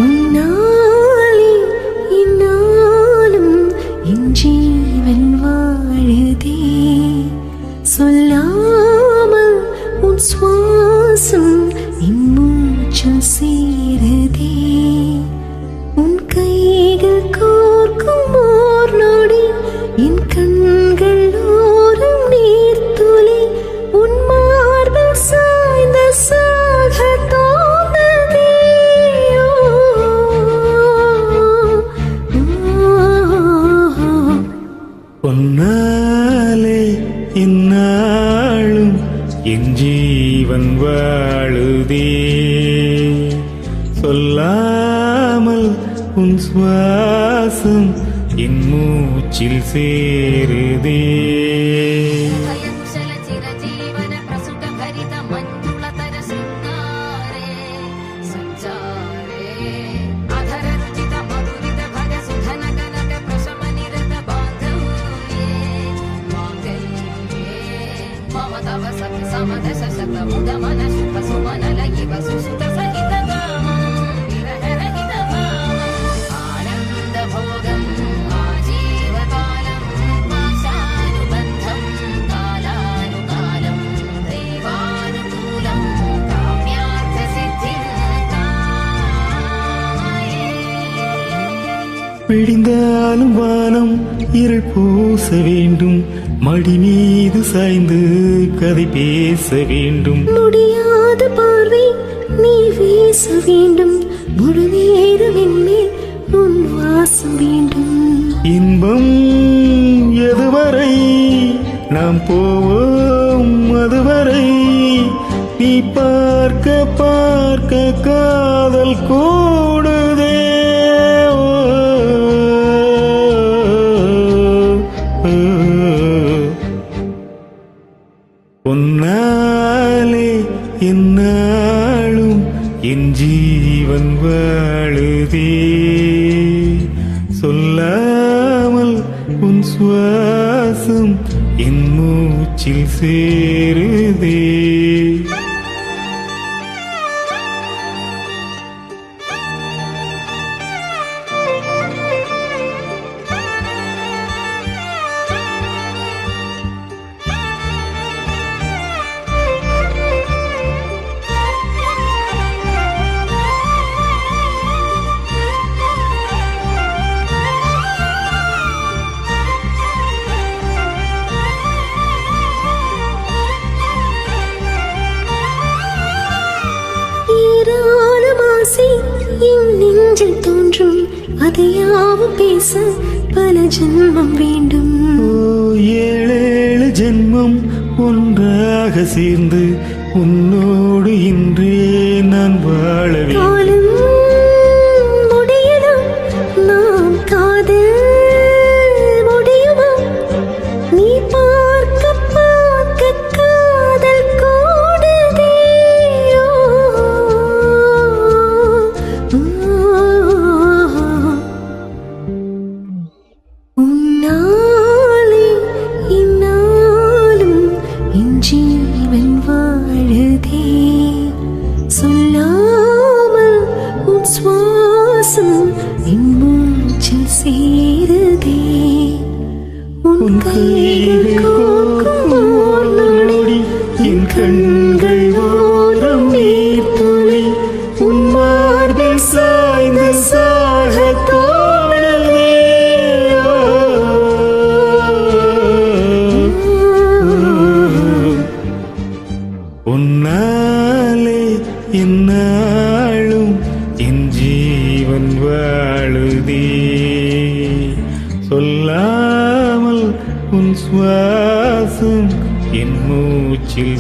உன்னாலே இந்நாளும் என் ஜீவன் வாழுதே. சொல்லாமல் உன் சுவாசம் என் மூச்சில் சேருதே. உன் கைகள் கோர்க்கும் ஓர் நொடி என் கண்கள் ஓரம் நீர்த்துளி. உன் மார்பில் சாய்ந்த சாக தோன்றதே. பொன்னாலே இந்நாளும் என் ஜீவன் வாழுதே. சொல்லாமல் உன் சுவாசம் என் மூச்சில் சேருதே. விடிந்தாலும் வானம் இருள் பூச வேண்டும். மடி மீது சாய்ந்து கதை பேச வேண்டும். முடியாத பார்வை நீ வீச வேண்டும். முழுநேரம் என்மேல் உன் வாசம் வேண்டும். இன்பம் எதுவரை நாம் போவோம் அதுவரை. நீ பார்க்க பார்க்க காதல் கூடுதே. பொன்னாலே எந்நாளும் என் ஜீவன் வாழுதே. சொல்லாமல் உன் சுவாசம் என் மூச்சில் சேருதே. என் நெஞ்சில் தோன்றும் அதையாவும் பேச பல ஜென்மம் வேண்டும். ஏழேழு ஜென்மம் ஒன்றாக சேர்ந்து உன்னோடு இன்றே நான் வாழ வேண்டும். முடியலாம் நாம் காதல் முடியுமா? நீ பார்க்க பார்க்க காதல் கூடுதே. உன்னாலே இந்நாளும் என் ஜீவன் வாழுதே. சொல்லாமல் உன் சுவாசம் என் மூச்சில் சேருதே. உன் கைகள் கோர்க்கும் ஓர் நொடி என் கண்கள் ஓரம் நீர்த்துளி. உன் மார்பில் சாய்ந்த சாக தோன்றதே. உன்னாலே எந்நாளும் என் ஜீவன் வாழுதே. சொல்லாமல் உன் சுவாசம் என் மூச்சில்